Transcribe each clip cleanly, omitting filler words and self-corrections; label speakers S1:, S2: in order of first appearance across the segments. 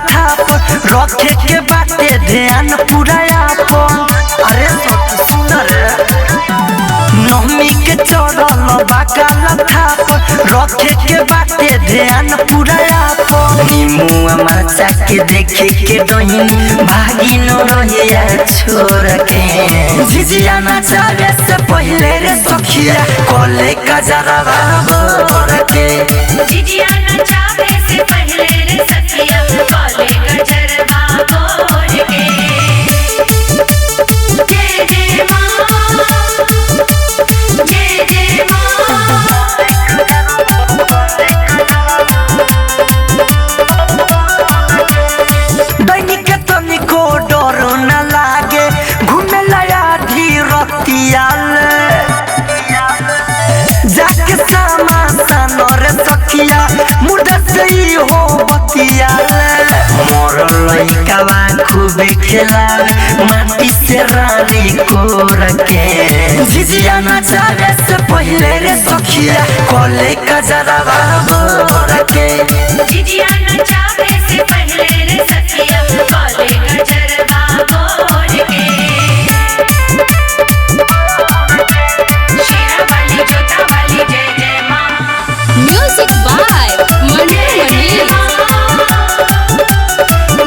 S1: थाप रखे के बाटे ध्यान पूरा आपन। अरे सुंदर नहमी के चढ़ल बाकाला थाप रखे के बाटे ध्यान पूरा आपन। निमुआ माचा के देखे के डहिनी भागी न रहिया छोड़ के। झिझिया नचावे से पहले रे सखिया कोले कजरवा बोर के।
S2: झिझिया नचावे से पहले रे सखिया कोले कजरवा बोर के। जय जय मां जय जय मां।
S1: दैनिक तनिको डर न लागे घूमे लया धीरतियाल जाके सामा सानर सखिया मुर्दा से ही हो बतियाल। मोर लइकावा खूबे खेलावे माटी से रानी कोर के। झिझिया नचावे से पहले रे सखिया कोले कजरवा बोर के।
S2: झिझिया नचावे से पहले रे सखिया कोले कजरवा बोर के। शेरा वाली जोता वाली जय जय मां।
S3: म्यूजिक बाय मंटू मनी।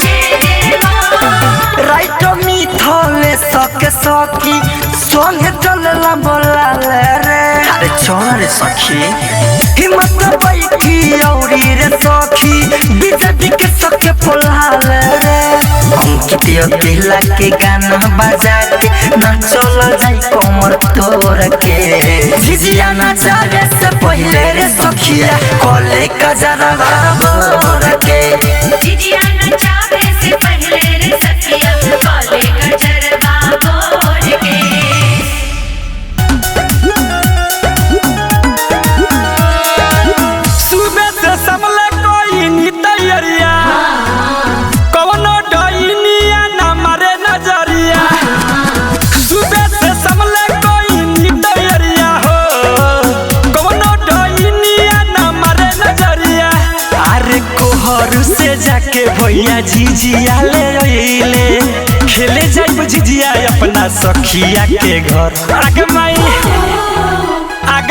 S2: जय जय मां।
S1: राइट मिथले सके सखी संगे चलला बोलाले रे। अरे चल रे सखी हिम्मत बैठी औरी रे सखी बीजेपी के सके बोलाले रे। अंकित दिला के गाना बजा के नाचल जाई कमर तोड़ के। झिझिया नचावे से पहले रे सखिया कोले कजरवा बोर के।
S2: झिझिया नचावे से पहले रे सखिया कोले कजरवा बोर के।
S4: सुबह से समले कोई नी तैयारिया कवनो डइनिया ना मारे नजरिया। सुबह से समले कोई नी तैयारिया हो कवनो डइनिया ना मारे नजरिया।
S1: अरे कोहरू से जाके भैया झिझिया ले अइले खेले जाइब झिझिया अपना सखिया के घर।
S4: आगे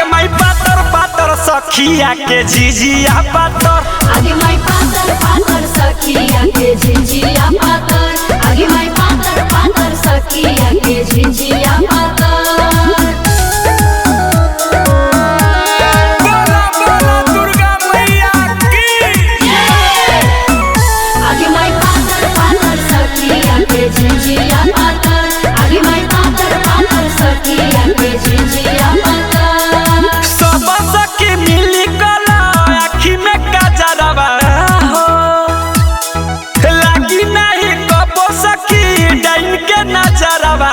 S4: माई पातर पातर सखिया के झिझिया पातर।
S3: आगे माई पातर पातर सखिया के झिझिया पातर। आगे माई पातर पातर सखिया के झिझिया पातर।
S4: बोला बोला दुर्गा मैया की।
S3: आगे माई पातर पातर सखिया के झिझिया पातर। आगे माई पातर पातर सखिया के झिझिया पातर।
S4: सब सखी मिली कला आँखी में काजरवा हो लागी नहीं कबो सखी डाइन के नजरवा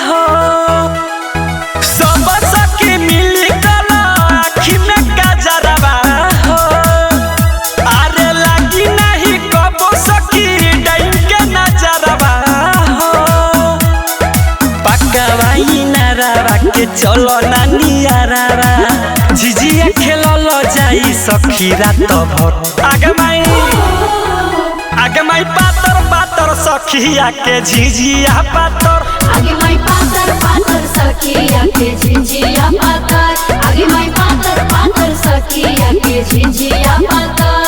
S4: हो। सब सखी मिली कला आँखी में काजरवा हो अरे लागी नहीं कबो सखी डाइन के नजरवा हो।
S1: पकवाई नारावा के चलो नानियारावा झिझिया खेलल जाई सखी रात भर।
S4: आगे माई पातर पातर सखिया के झिझिया पातर।
S3: आगे माई पातर पातर सखिया के झिझिया पातर। आगे माई पातर पातर सखिया के झिझिया पातर।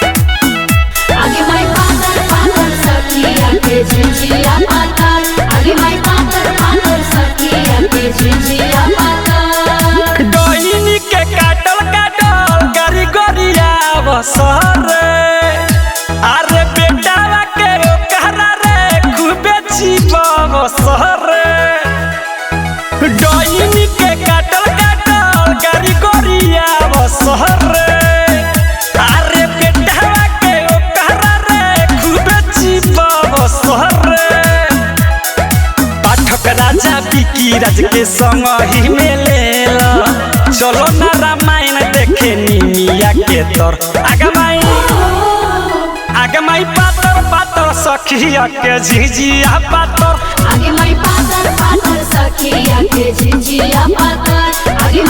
S3: आगे माई पातर पातर सखिया के झिझिया पातर। आगे माई पातर पातर सखिया के झिझिया पातर।
S4: डोइनी के काटल काटल गरी गरिया बसर अरे बेटावा के ओकरा रे खूबे जीवा बसर। डोइनी के काटल काटल गरी गरिया बसर अरे बेटावा के ओकरा रे खूबे जीवा बसर।
S1: पाठक राजा बिकी राज के संग ही में लेला चलो ना रामायण देखे निमिया के तर।
S4: आगे माई पातर पातर सखिया के झिझिया पातर।
S3: आगे माई पातर पातर सखिया के झिझिया पातर। आगे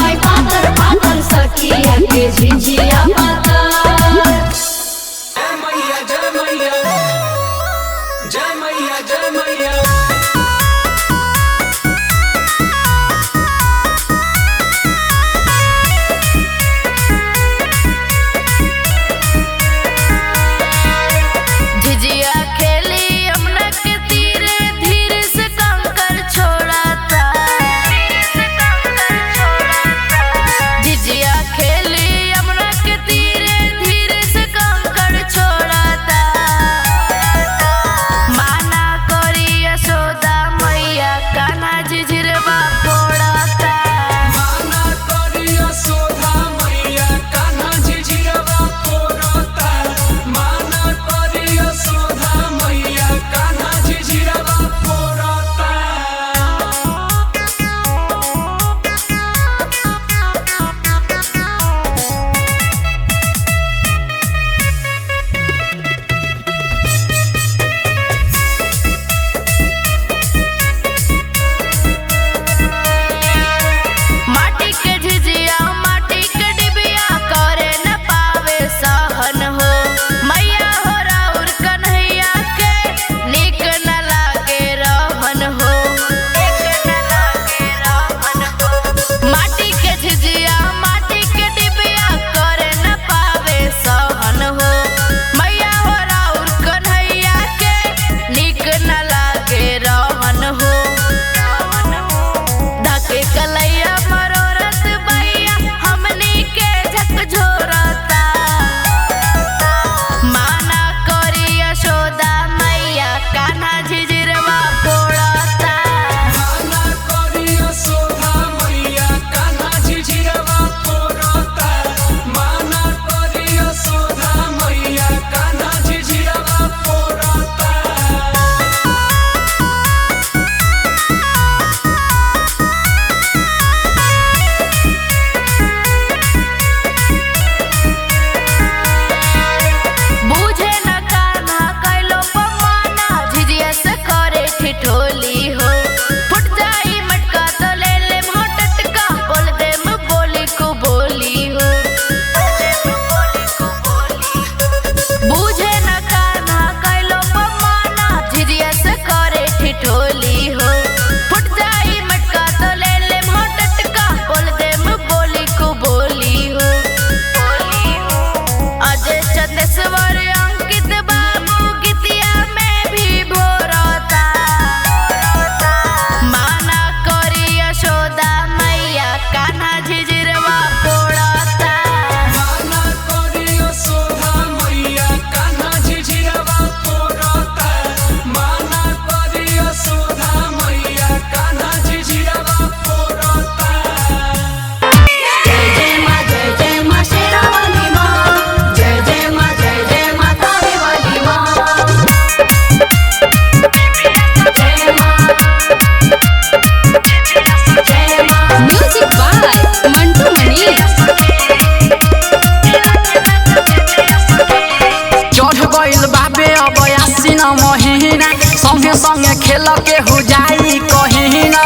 S1: खेल के हो जाई कहीं ना।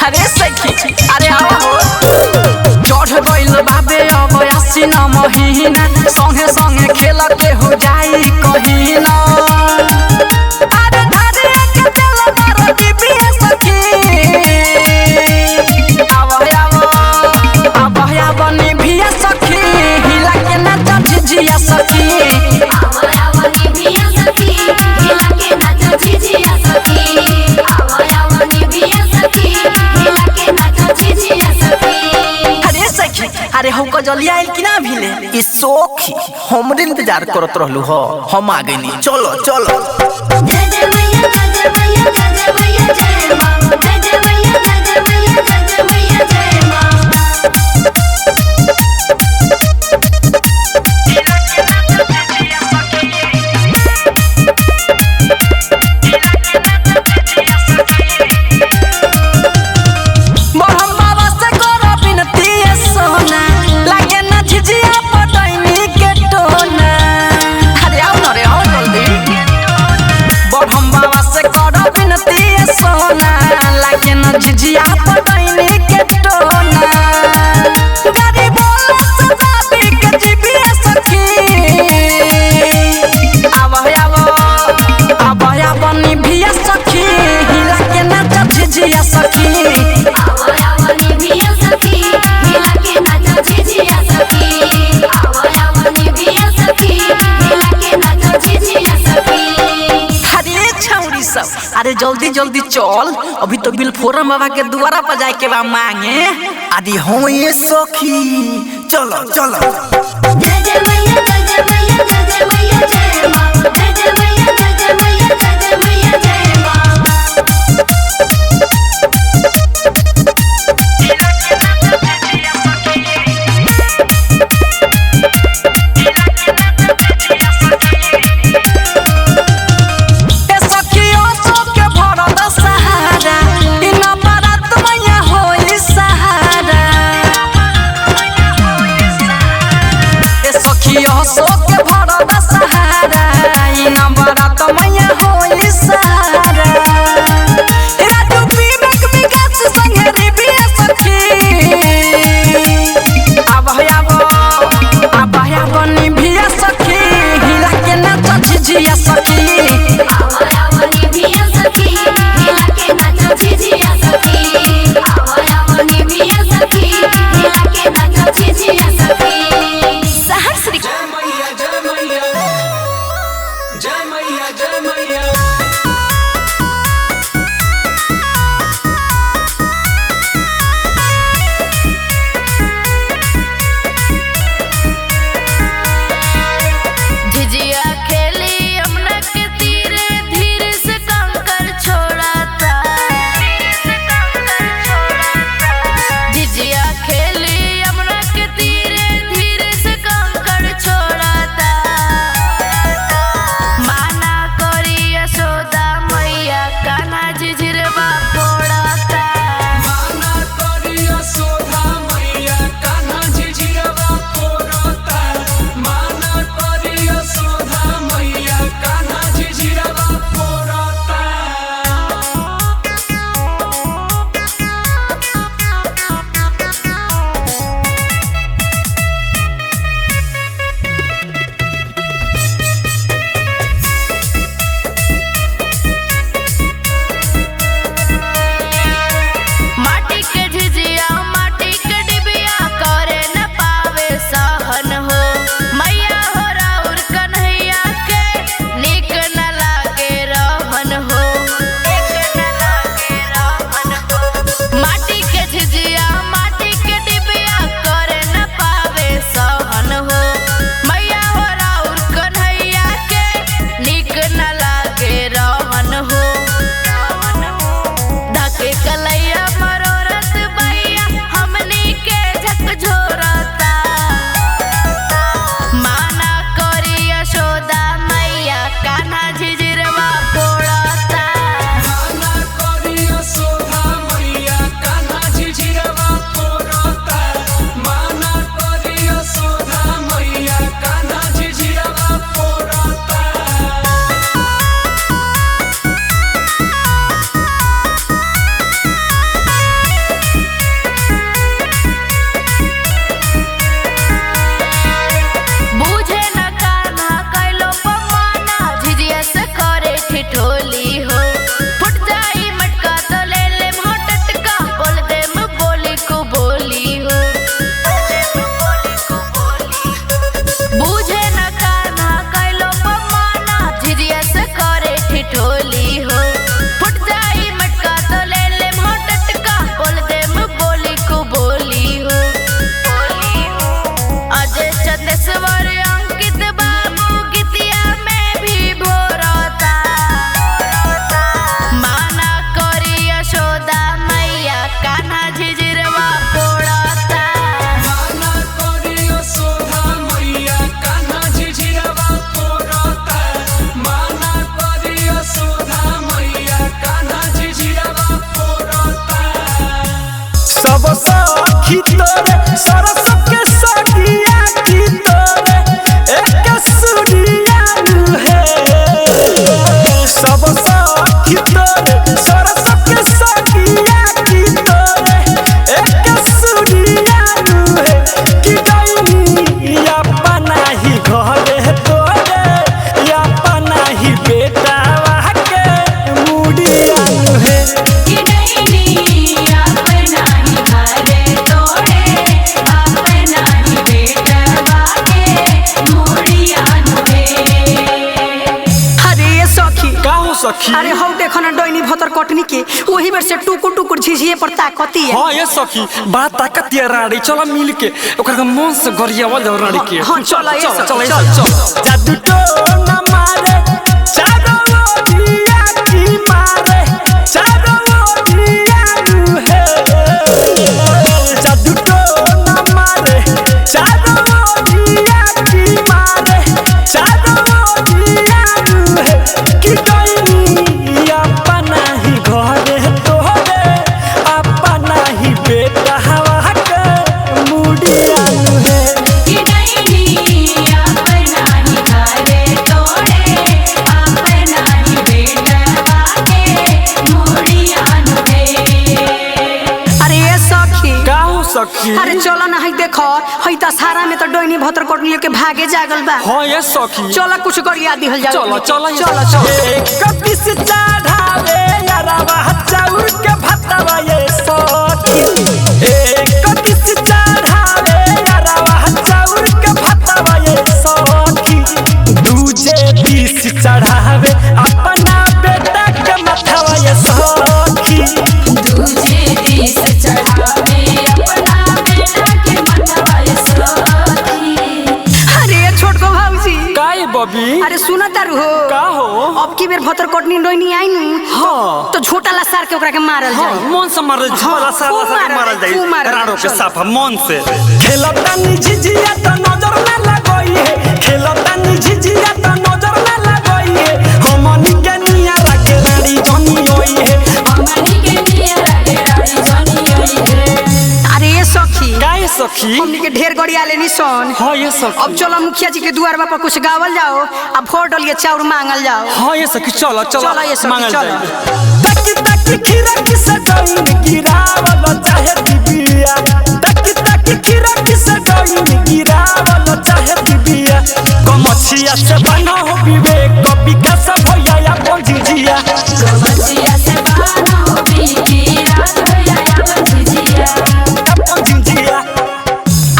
S1: अरे सखी अरे आओ चढ़ गइल बाबे अब आसी न महीना संगे संगे खेल के हो जाई कहीं ना। अरे धारे के तेल मारो दिबिए सखी अब निभिया सखी हिला के नाच झिझिया सखी
S3: निभिया सखी हिला के नाच झिझिया सखी निभिया सखी हिला के नाच झिझिया सखी।
S1: अरे सखी अरे हमको जल्दी आइल कि ना भिले ई सोखी हमरे इंतजार करत रहलू हो हम आ गइनी चलो चलो।
S3: जय जय मैया जय मैया जय मैया जय मां जय मैया जय मैया जय मैया जय मां।
S1: झिझिया पटैनी के टोना गाड़ी बोल सजाबी के जीबिए सखी आवा निभिया सखी हिला के नाच झिझिया सखी
S3: निभिया सखी हिला के नाच झिझिया सखी निभिया सखी हिला के नाच झिझिया सखी।
S1: अरे छौरी सब अरे जल्दी जल्दी चल अभी तो बिलफोरम बाबा के द्वारा पर जाए के बा मांगे। अरे हो ये सखी चलो चलो।
S3: जय जय मैया जय मैया जय मैया जय मां जय मैया जय मैया जय मैया जय मां।
S1: सखी हो के भरत सहारा ई नंबर
S4: सखी
S5: अरे हौ देखो ना डोइनी भतर कटनी के वही बेर से टुकुर टुकुर झिझिए पर ताकती है।
S4: हाँ ये सखी बड़ा ताकत है रानी चलो मिल के ओकरा मन से गरियावल जाओ रानी के।
S5: हाँ चल
S4: चल जादू तो न मारे चारों ओरिया की मारे चारों ओरिया नु है जादू तो न मारे चारों ओरिया की मारे चारों ओरिया नु है कि कोई अपना ही घर तोरे अपना ही बेटा हवा के मुड़िया नु है
S2: कि नहीं अपना ही घरे तोड़े अपना ही बेटवा के मोड़िया नुहे।
S5: अरे ये सखी
S4: का हो सखी
S5: अरे चलो ना हई देखो हई दशहरा में तो डोइनी भतर कटनी के भागे जागल बा।
S4: हाँ ये सखी
S5: चलो कुछ गरिया दिहल जाओ।
S4: चलो चलो
S5: चलो चलो
S4: कभी से चढ़ावे यारावा चाउर के भतवा ये सखी कभी से चढ़ावे यारावा चाउर के भतवा ये सखी दूजे दिस चढ़ावे अपना बेटा के मथवा ये सखी
S2: दूजे दिस चढ़ावे अपना बेटा के मथवा ये सखी।
S5: अरे ये छोटको भाऊजी
S4: काहे बबी
S5: अरे सुना तारू हो
S4: का हो
S5: अब की बेर भतर कटनी डोइनी आई नु
S4: हाँ
S5: तो छोटा ला सार के ओकरा के मारल
S4: हाँ,
S5: जाए।
S4: मन से मारल झोला साला
S5: खूब
S4: साला मारल
S5: खूब
S4: जाई
S5: मारल
S4: राड़ो के
S5: चल।
S4: साफा मन से खेलतानी झिझिया तो नजर ना लगई है खेलतानी झिझिया तो नजर ना लगई है हमनी के निया रखे रानी जनी होई है
S2: हमनी के नियरा के रानी जानी होई है।
S5: अरे ये सखी
S4: काहे सखी
S5: हमनी के ढेर गरिया लेनी सन।
S4: हाँ ये सखी
S5: अब चलो मुखिया जी के द्वार पर कुछ गावल जाओ अब वोट डलिए चाउर मांगल जाओ।
S4: हाँ ये सखी चलो चलो
S5: चलो ये सखी,
S4: मांगल
S5: चलो।
S4: जाई तक खीरा किसे डोइन गिरावल चाहे दिबिया तक खीरा किसे डोइन गिरावल चाहे दिबिया कमछिया से बना हो विवेक कभी कैसे भैया या पंजीजिया
S2: गमछिया से बना हो बीकी रात भैया या पंजीजिया।
S4: पंजीजिया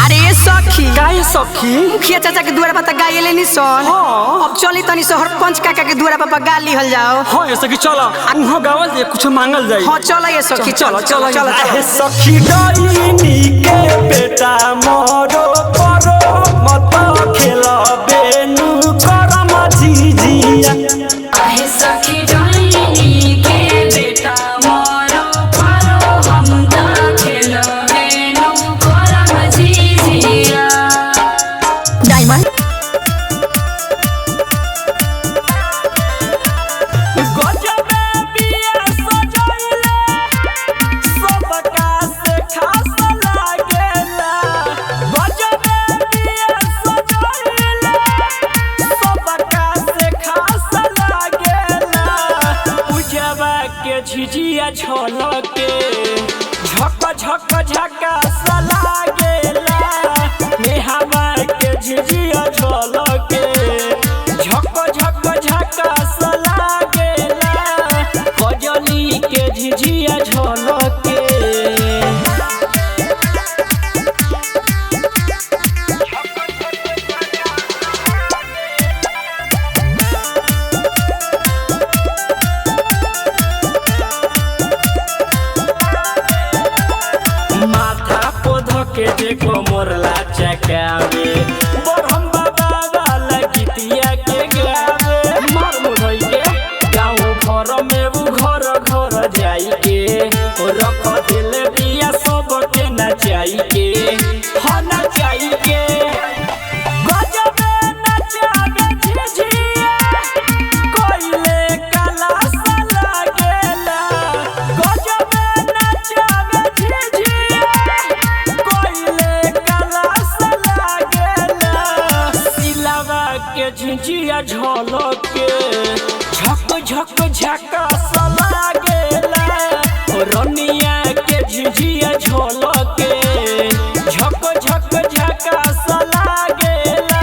S5: अरे ये सखी
S4: काहे सखी
S5: मुखिया चाचा के द्वार पर गाये लेनी सन।
S4: हाँ।
S5: अब चली तनी शहर पंच काका के द्वार पर गा लिहल जाओ।
S4: हाँ ये सखी चलो उहो गावल जे कुछ मांगल जाई
S5: हाँ चलो ये सखी
S4: चलो चलो
S5: चलो
S4: अरे सखी डोइनी के बेटा मोरो करो मत खेलबे नु करम झिझिया
S2: आहे सखी डोइनी के बेटा मोरो पारो हम ता खेलबे नु करम झिझिया।
S5: डायमंड
S4: गजबे बिया सजैले सबका से खास लागेला गजबे बिया सजैले सबका से खास लागेला पूजवा के झिझिया झलके झक झक झकास लागेला नेहवा के झिझिया झलके झक झक झकास लागेला कजली के झिझिया झलके माथा पोध के जे कोमरला चकावे बरहम बाबा वाला गीतिया के गावे मार मुरई के गाँव घर में वो घर घर जाई के रख दिल बिया सब के नचाई के हाँ नचाई के गजबे नचावे झिझिया कोइले काला सा लागेला गजबे नचावे झिझिया कोइले काला सा लागेला सिलावा के झिझिया झलके झक झक झकास लागेला रनिया के झिझिया झलके झक झक झकास लागेला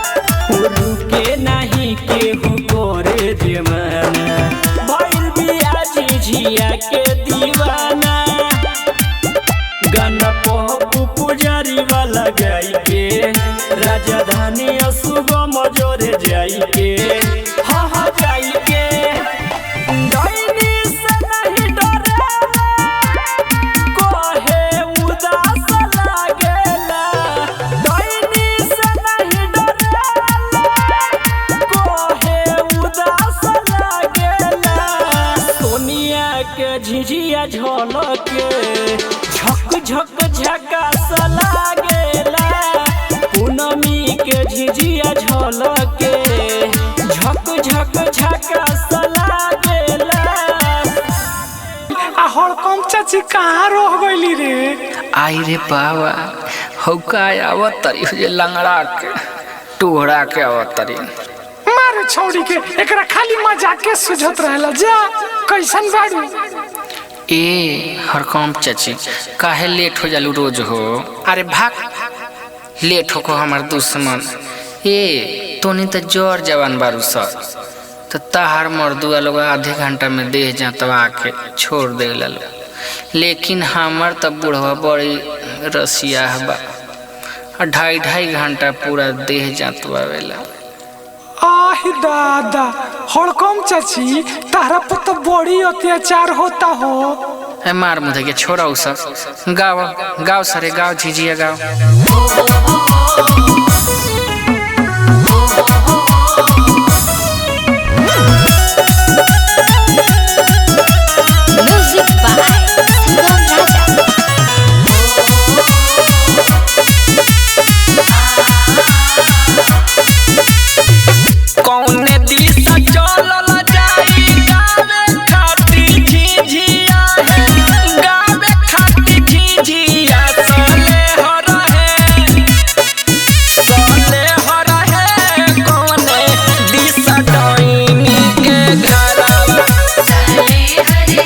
S4: रुके नहीं केहू करे जमाना के दीवाना गाना पप्पू पुजारी वाला गाई के राजधानी असुगम जोरे जाई के हाँ जाई के दैनी से नहीं डरे कोहे उदास लागेला दैनी से नहीं डरे कोहे उदास लागेला सोनिया के झिझिया झलके झक झक झकास लागेला पूनमी के झिझिया झलके झक झक झकास लागेला
S6: हड़कम चाची कहाँ रह गईली रे?
S7: आई रे बाबा हौका आवत तरी जे लंगड़ा के टोहरा के आवत तरी
S6: मारे छौड़ी के एकरा खाली मजाक के सुझत रहेला जा कैसन बाड़ू?
S7: ए हरकम चाची काहे लेट हो जालू रोज हो? अरे भाग लेट हो को हमार दुश्मन ए तोनी तो जोर जवान बारू सर तो ताहार मर्दुआ लोग आधे घंटा में देह जातवा के छोड़ दे लो लेकिन हमर तो बुढ़वा बड़ी रसिया बा 2.5 घंटा पूरा देह जातवा वेला।
S6: आहि दादा हड़कम चाची तारा पर तो बड़ी अत्याचार होता हो।
S7: ए मार मुझे के छोड़ा उ सब गाओ गाओ सरे गाओ झिझिया गाओ।
S3: म्यूजिक बाय सुगम राजा।
S4: कौने दिशा चलल जाई गावे खाती झिझिया है गावे खाती झिझिया सले हो रहे कौने दिशा डोइनी के घरवा
S2: चले हरे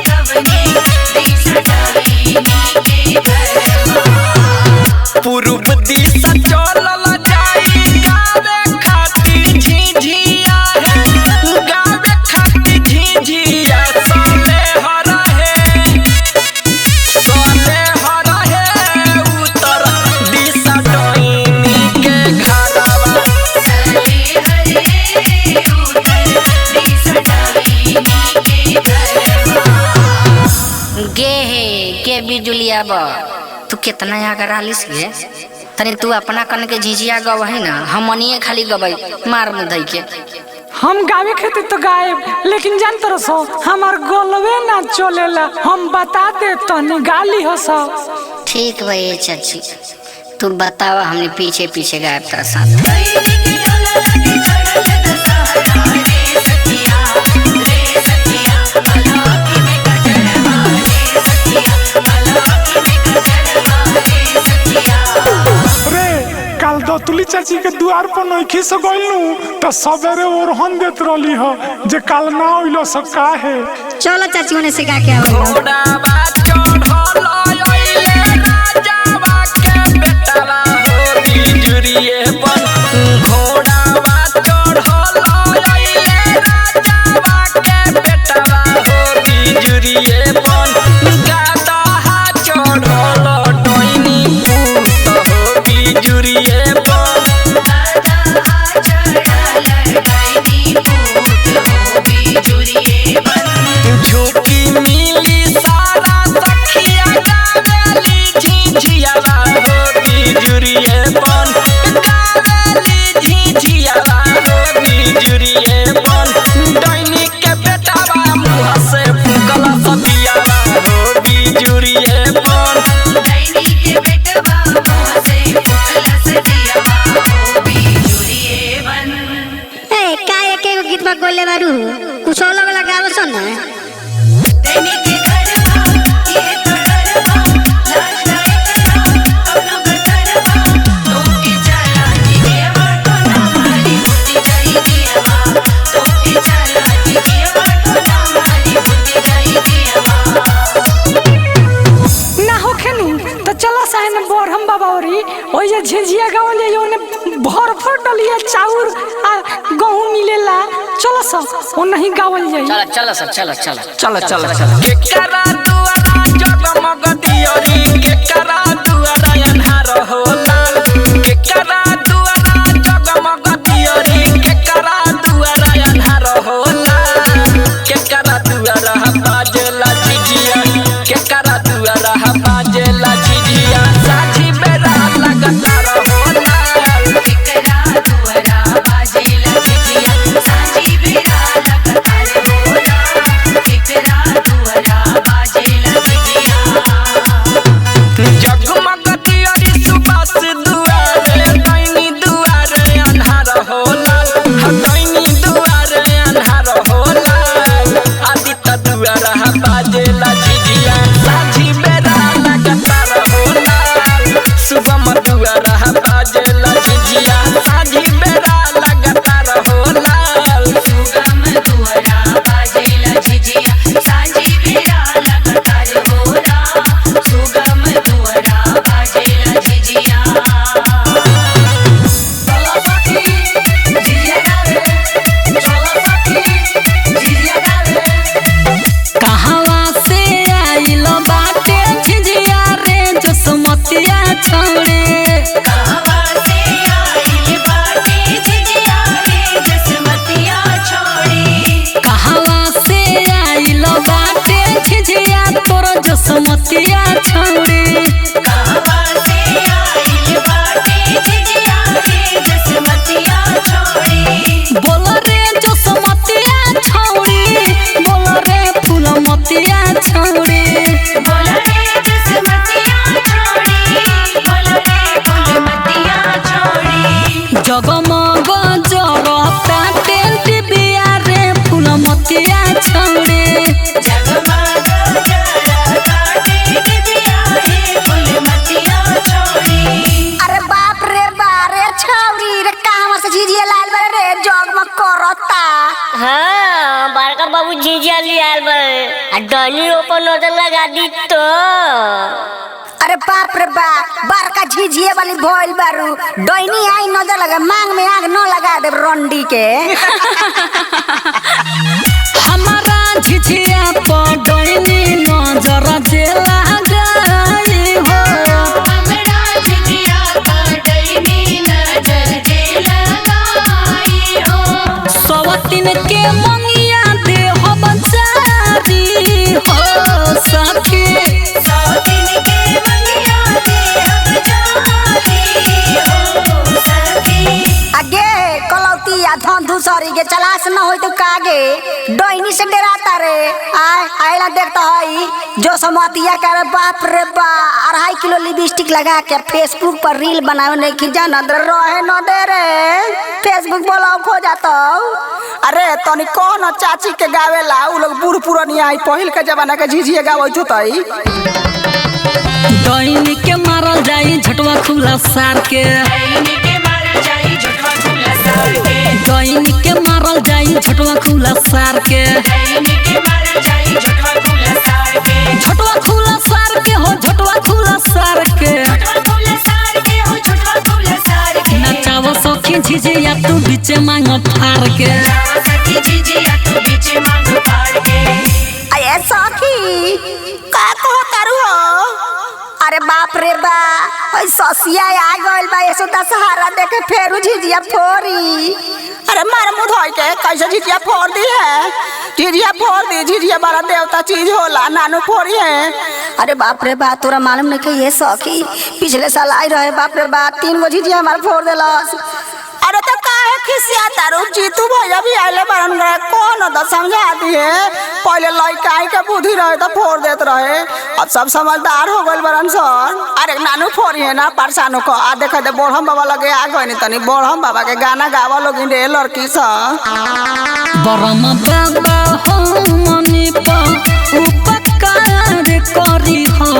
S2: कवनी दिशा डाइनी के घरवा
S4: पूर्व दिशा चलल जाई गावे खाती झिझिया है गावे खाती झिझिया सले हो रहे उत्तर दिशा डोइनी के घरवा
S2: चले हरे उतर दिशा डाइनी के घरवा
S8: गे हे के बिजुलिया बा तू कितना अगर आलिस गे तनी तू अपना कन के झिझिया गवही ना हमनिए खाली गवई मार मुधई के।
S6: हम गावे खेते तो गायब लेकिन जान तरस हमार गोलवे ना चलेला हम बता दे तनी गाली हो सब।
S8: ठीक भाई चाची तू बतावा हमने पीछे पीछे गायब तेरा साथ।
S2: डाइनी के डोला लगे चढ़ल दशहरा रे सखिया पलाकी में गजरवा रे सखिया पलाकी में गजरवा रे सखिया
S6: रे कल दतुली चाची के द्वार पर नइखे से गइलू तो सवेरे ओरहन देत रहली हो जे कल ना होइलो सब काहे।
S8: चलो चाची उन्हें सिखा के आओ।
S4: घोड़ावा चढ़ल अइले राजावा के बेटवा हो बिजुरिए बन घोड़ावा चढ़ल अइले राजावा के बेटवा हो बिजुरिए बन गादहा चढ़ल डोइनी पूत हो बिजुरिए बन
S2: दादा चढ़ल डाइनी पूत हो बिजुरिए बन
S4: झुकी मिली सारा
S5: बौरी ओइ जे झिझिया गावल जाई ओने भर भर डलिया चाउर आ गहूं मिलेला चलो सब ओनही गावल जाई
S8: चलो सर चलो
S1: चलो चलो चलो
S4: केकरा दुआरा जगमग दियरी केकरा दुआरा अन्हार होला केकरा दुआरा जगमग दियरी केकरा दुआरा अन्हार होला केकरा दुआरा बाजेला झिझिया केकरा दुआरा बाजेला झिझिया साझी बेरा लगातार होला
S2: केकरा दुआरा बाजेला झिझिया साँझी बेरा लगातार होला केकरा दुआरा बाजेला झिझिया
S4: जगमग दियरी सुबास दुआरे दैनी दुआरे अन्हार होला दैनी दुआरे अन्हार होला आदित्य दुआरा बाजेला झिझिया साझी बेरा लगातार होला सुगम दुआरा बाजेला झिझिया साझी बेरा लगातार होला
S2: सुगम दुआरा बाजेला झिझिया साँझी बेरा लगातार होला सुगम दुआरा बाजेला झिझिया चलो सखी झिझिया गावे चलो सखी झिझिया गावे
S5: कहवा से आइल बाटे झिझिया रे जसमतिया छोड़े
S2: कहवा से आइल बाटे झिझिया रे जसमतिया छोड़ी
S5: कहवा से आइल बाटे झिझिया तोर जसमतिया छोड़े
S2: कहवा से आइल बाटे झिझिया रे जसमतिया छोड़ी
S5: बोल रे जसमतिया छोड़ी बोल रे फूलमतिया छोड़ी
S2: बोल रे जसमतिया छोड़ी बोल रे फूलमतिया छोड़ी
S5: जगमग जरता टेंट बिया रे फूलमतिया छोड़ी
S2: जगमग जरता टेंट बिया रे फूलमतिया छोड़ी
S5: अरे बाप रे बारे छौरी रे कहवा से झिझिया लाल बरे रे जगमग करता
S9: हाँ बड़का बाबू झिझिया लियाल बा आ डनी ऊपर नजर लगा दी तो
S5: अरे बाप रे बाप बड़का झिझिया वाली भइल बारू डैनी आई नजर लगा मांग में आग न लगा दे रंडी के हमारा झिझिया पर डैनी नजर जे लगाई हो
S2: हमरा झिझिया पर डैनी नजर जे लगाई हो
S5: सवतिन के मंगिया दे हो बचारी हो सखी
S2: सौ दिन के मंगिया दे हम जारी हो सखी
S5: आगे कलौती आ धुसरी के चलास न होई तो कागे डैनी से डराता रे आयला देखता हई जो समतिया करे बाप रे बा 2.5 किलो लिपस्टिक लगा के फेसबुक पर रील बनावे नहीं खिजा न रहे न दे रे फेसबुक ब्लॉक हो जाता अरे तनी कौन चाची के गावेला उ लोग बूढ़ पुरानिया आई पहिल के जमाना के झिझिया गावत होतई डैनी के मारल जाई झटवा खुला सार के
S2: डैनी के मारल जाई झटवा खुला सार के
S5: डैनी के मारल जाई झटवा खुला सार के
S2: डैनी के मारल जाई झटवा खुला सार के
S5: झटवा खुला सार के हो झटवा खुला सार के
S2: झटवा खुला सार के हो झटवा खुला सार के
S5: नचाव सखी झिझिया तू बीच मांग फार के
S2: जावा सखी झिझिया तू बीच मांग फाड़ के
S5: अये सखी का कहो तारू हो अरे बाप रे बा ओइ ससिया आ गइल बा ऐसे दशहरा देखे फेरू झिझिया फोरी अरे मार मुंह धोई के कैसे झिझिया फोड़ दी है झिझिया फोड़ दी झिझिया बड़ा देवता चीज होला नानू फोड़ी है अरे बाप रे बा तोरा मालूम नहीं कि ये सखी पिछले साल आई रहे बाप रे बा 3 गो झिझिया हमार फोड़ देलस अरे तो काहे खिसिया तारू जीतू भैया भी आइले बरन कौन तो समझा दिए पहले लइका आई के बुद्धि रहे तो फोड़ देत रहे अब सब समझदार हो गइल बरन सन अरे नानू फोड़ी है ना परसानो को आ देखे दे बोढ़म बाबा लगे आ गइनी तनी बोढ़म बाबा के गाना गावा लोग रे लड़की सा बरम बाबा हो मनी पा उपकार करी हो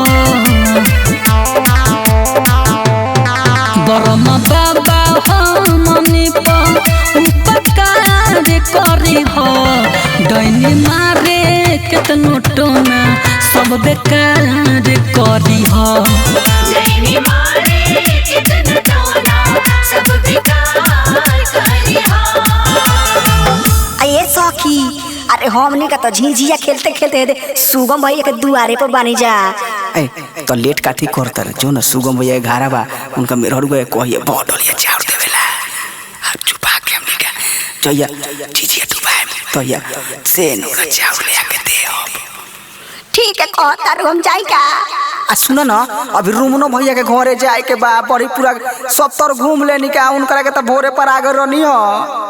S5: बरम बाबा हो मनी पा उपकार करी हो डैनी मारे केतनो टोना सब
S10: सब बेकार करी हो
S2: नैनी मारे कितन टोना सब बेकार करिहा।
S5: ये सखी अरे हमनी का तो झिझिया खेलते खेलते सुगम भैया के दुआरे पर बानी जा।
S1: तो लेट काथी करता रे जो न सुगम भैया घारा बा उनका मेहरु गए कहिए बहुत डलिया चाउर देवेला अब चुपा के हमनी का जइया झिझिया डुबाए तो या से नोरा चाउर ले आके दे अब।
S5: ठीक है कहता रू हम जाई का।
S1: आ सुनो न अभी रूमनो भैया के घरे जाए के बा बड़ी पूरा 70 घूम लेनी का उनकरा के त भोरे पर आगे रहनी हो।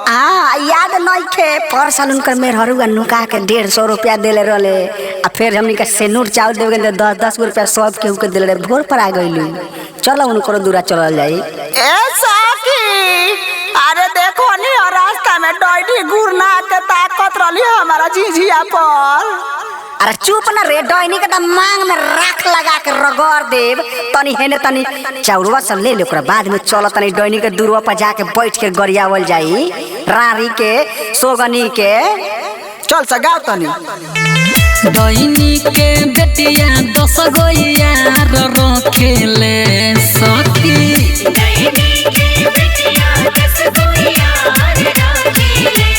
S5: हाँ याद नहीं थे पर साल उनकर मेहरुआ नुका के 150 रुपया देले रहले आ फिर हमनी का सेनूर चावल देवे के 10 रुपया सब केहू के देले रहे भोर पर आ गइलू। चलो उनको दूरा चलल जाई। ए सखी अरे देखो नी रास्ता में डॉइडी गुरना के ताकत रहली हमारा झिझिया पर। अरे चुप ना रे डॉइनी के मांग में राख लगा के रगड़ देव तनी हेने तनी चाउरवा सब ले ले ओकरा बाद में चल तनी डॉइनी के दूरवा पर जाके बैठ के गरियावल जाई रारी के सोगनी के चल सगाव तनी।
S10: डैनी के बेटिया 10 गो यार रखेले सखी
S2: नैनी के बेटिया 10 गो यार रखेले।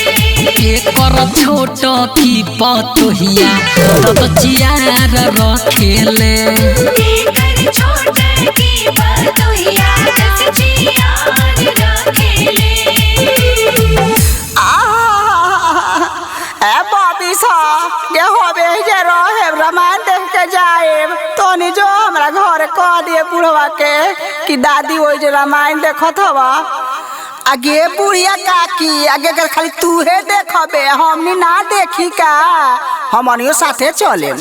S10: एकर छोट की पतोहिया ददचियार रखेले
S2: एकर छोट की पतोहिया 10 जियार रखेले।
S5: ए बॉबी सा ये होबे जे रहे रामायण देख के जाए तो नी जो हमरा घर कह दिए बुढ़वा के कि दादी ओइ जे रामायण देखत हवा आगे बुढ़िया काकी आगे कर खाली तू हे देखबे हमनी ना देखी का हमनियो साथे चले।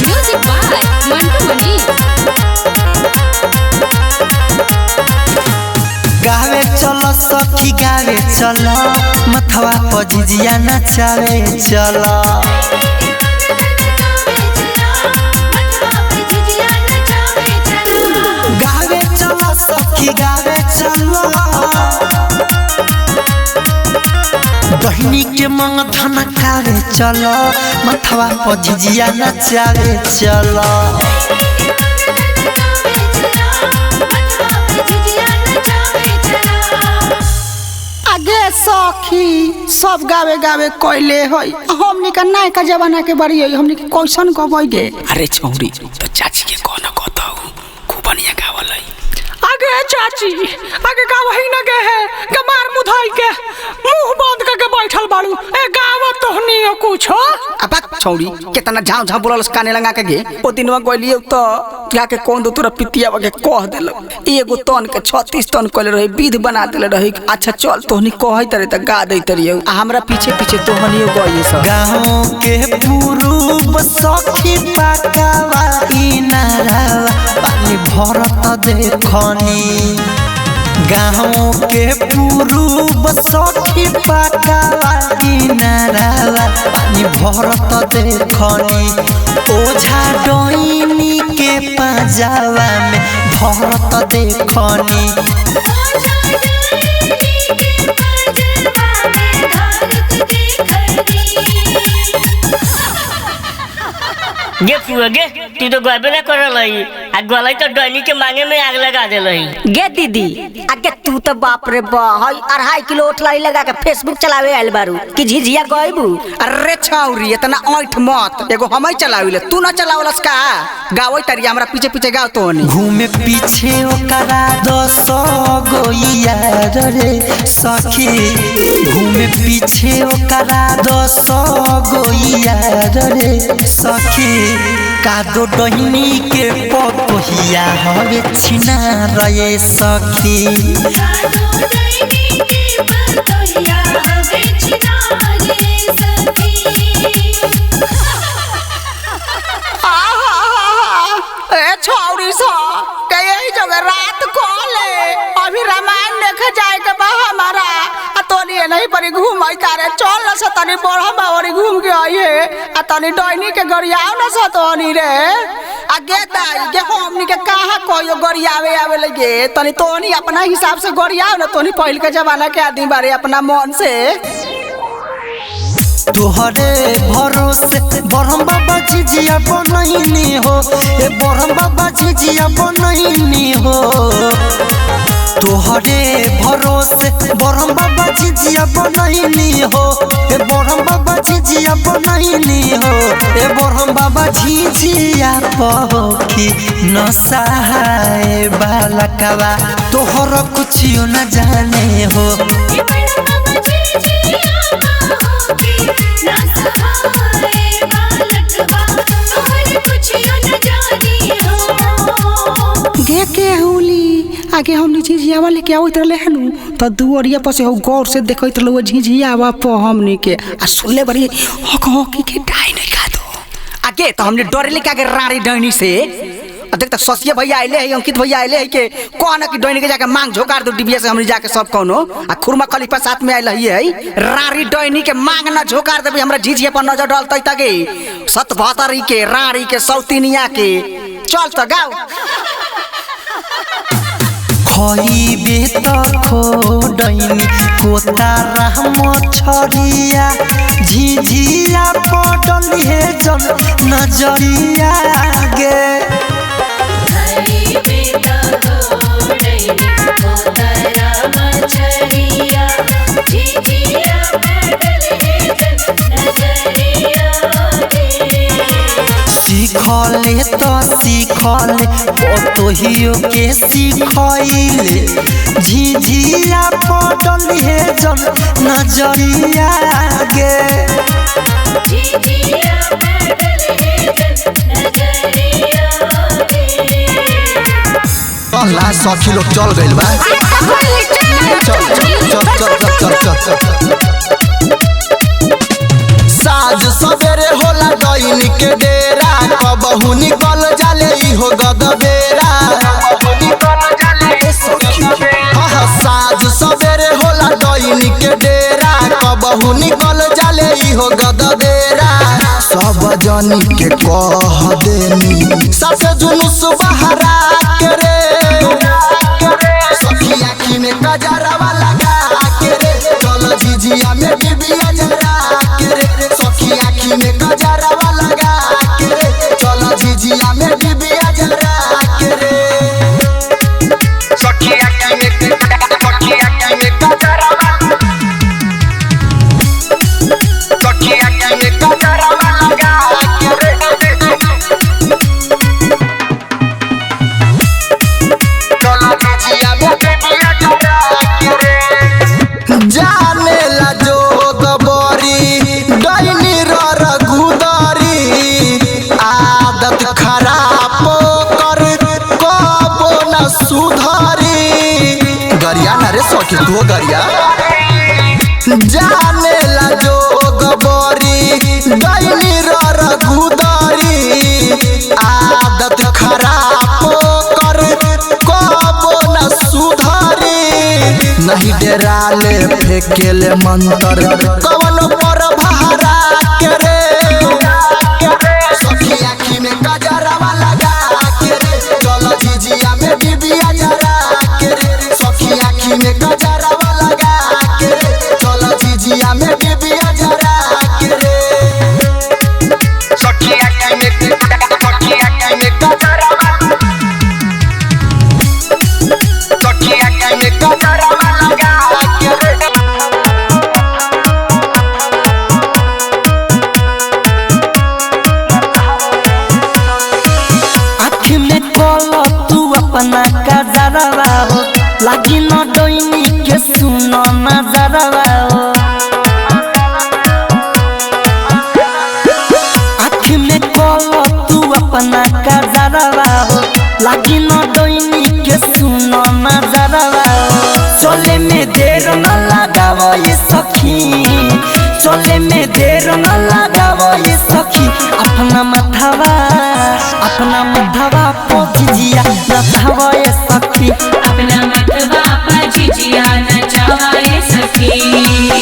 S3: म्यूजिक बाय मंटू मनी।
S1: गावे चलो सखी गावे चलो मथवा पर झिझिया नचावे चलो। गावे चलो सखी गावे चलो बहिनी के मंग धन खावे चलो मथवा पर झिझिया नचावे चलो।
S5: आगे सखी सब गावे गावे कोइले होई हमनी का नायका जमाना के बड़ी होई हमनी के क्वेश्चन गबई गे।
S1: अरे छौरी तो चाची के कौन कहताऊ खूब बढ़िया गावल है।
S6: आगे चाची आगे गाँव ही न गए है गमार मुधाई के मुंह बंद करके बैठल बाड़ू ए गाँव तो नहीं हो कुछ हो।
S1: अब छौरी कितना झाव झाव बोलल काने लगा के गे ओ दिनवा गइलियो तो जाके कौन दो तोरा पितिया के कह देलक एगो तन के 36 तन कले रहे विध बना देले रहे। अच्छा चल तोहनी कहै तरे त गा दै तरियो आ हमरा पीछे पीछे तोहनियो गइए सब। गाँव के पुरूब सखी पाकावा इनारावा पानी भरत देखनी। गाँव के पुरूब सखी पाकावा इनारावा पानी भरत देखनी। ओझा डोइनी के पाजावा में भरत देखनी।
S9: गे फुआ गे तू तो गबे ना करल हई आ गलई तो डैनी के मांगे में आग लगा देल हई।
S5: गे दीदी आगे तू तो बाप रे बा हई 2.5 किलो ओठलाई लगा के फेसबुक चलावे आइल बारू कि झिझिया गइबू। अरे छौरी इतना ऐठ मत एगो हमई चलाविले तू ना चलावलस का गावई तरिया हमरा पीछे पीछे गाव तोहनी। घूमे पीछे ओकरा 10 गो यार रे सखी घूमे पीछे ओकरा 10 गो यार रे सखी। कादो डहिनी के पतोहिया हवे छिना रे सखी। छौरी सा यही जगह रात को ले अभी रामायण देखे जाए के बा हमारा तो ये नहीं परी घूम आई तारे चल न से तनी बड़ा बावरी घूम के आई है आ तनी डोइनी के गरियाव न से तोनी रे आ गे दाई गे हमनी के कहां कोयो गरियावे आवे लगे तनी तोनी अपना हिसाब से गरियाव न तोनी पहल के जमाना के आदमी बारे अपना मन से
S1: तोहरे भरोसे बरहम बाबा झिझिया बनैनी हो ए बरहम बाबा झिझिया बनैनी हो तोहरे भरोसे बरहम बाबा झिझिया बनैनी हो ए बरहम बाबा झिझिया बनैनी हो ए बरहम बाबा झिझिया पहोखी न सहाय बालकवा तोहर कुछियो न जाने हो
S5: देखे हुली आगे हम झिझियावा लेके आवत रहले हनु त दुवरिया पर से गौर से देखत रहलो झिझियावा प हमनी के आ सुनले बड़ी हक के डाई नहीं खा दो आगे तो हमने डरे लेके आगे रारी डैनी से देख तक ससिया भैया आइले है अंकित भैया आइले है के कोना की डैनी के जाके मांग झोकार दो डिबिया से हमनी जाके सब कोनो आ खुरमा खलीफा साथ में आइले है रारी डैनी के मांग ना झोकार देबे हमरा झिझिया पर नजर डालतै तगे सतभतरी के रारी के सौतिनिया के चल त गाओ
S1: खइबे त खोडैनी कोतारा मछरिया झिझिया पडल हे जल नजरिया गे सीखले तो सीखले पतोहियो के सीखैले झिझिया पडल हे जल नजरिया गे
S11: ला सखी लोग चल गइल बा चल चल चल चल चल चल साज सवेरे होला डैनी के डेरा कबहू निकल जाले ई हो गदबेरा साज सवेरे होला डैनी के डेरा कबहू निकल जाले ई हो गदबेरा सब जनी के कह देनी सबसे जुलूस बहरा के रे सखी आँखी में कजरवा लगा के रे चल झिझिया में डिबिया जरा के रे सखी आँखी में कजरवा लगा के रे चल झिझिया में डिबिया जरा के रे सखी आँखी में कजरवा सखी आँखी में कजरवा लगा के रे जाने ला जोग बरी डैनी रर गुदरी आदत खराब कर कबो न सुधरी गरिया ना रे सखी तू गरिया जाने ला जोग बरी डैनी रर गुदरी आदत खराब कर कबो न सुधरी नहीं डराले फेकेले मंतर कवन पर भारा के रे सखी आँखी में कजरवा लगा के रे चल झिझिया में डिबिया जरा के रे सखी आँखी में कजरवा लगा के रे चल झिझिया में डिबिया जरा के रे सखी आँखी में कजरवा सखी आँखी में कजरवा लगा के रे
S1: आँख में कल तू अपना कजरवा हो लागी न डोइनी के सुन नजरवा हो आँख में कल तू अपना कजरवा हो लागी न डोइनी के सुन नजरवा हो चले में देर न लगाव ये सखी चले में देर न लगाव ये सखी अपना मथवा पोजिया नथवा ये सखी
S2: अपना मतवा पर झिझिया नचावा ये सखी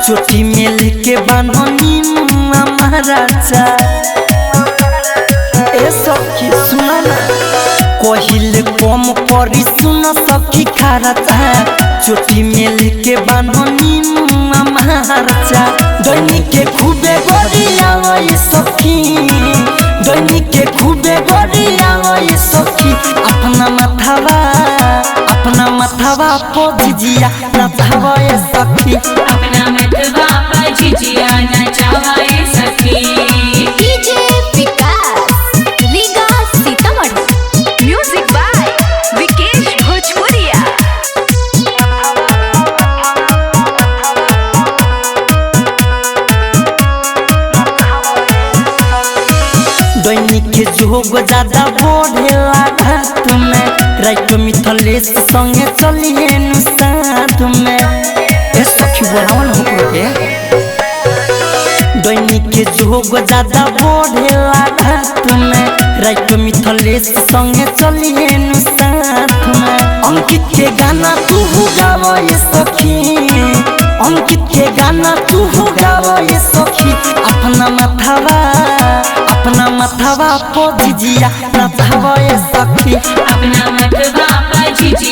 S1: चोटी में लेके बांधनी मुआ महाराजा ए सखी सुना ना कहिले कम परी सुन सखी खराचा चोटी में लेके बांधनी मुआ महाराजा दैनिक के खूबे गोरिया ये सखी दैनिक के खूबे गोरिया ये सखी अपना माथावा पो झिझिया नचावा ये सखी
S2: अपना मतवा पर झिझिया नचावा ये सखी
S3: DJ Vikas Riga Sitamarhi music by Vikesh Bhojpuriya
S1: दैनिक के जोग ज्यादा बढ़ेला घाट में राइट मिथलेश संगे चलिए नु साथ में ए सखी बोलावन हो के दैनिक के जोग ज्यादा बढ़ेला घाट में राइट मिथलेश संगे चलिए नु साथ में अंकित के गाना तू गावा ये सखी अंकित के गाना तू गावा ये सखी अपना माथावा पो झिझिया नचावा ये सखी
S2: अपना मतवा पर झिझिया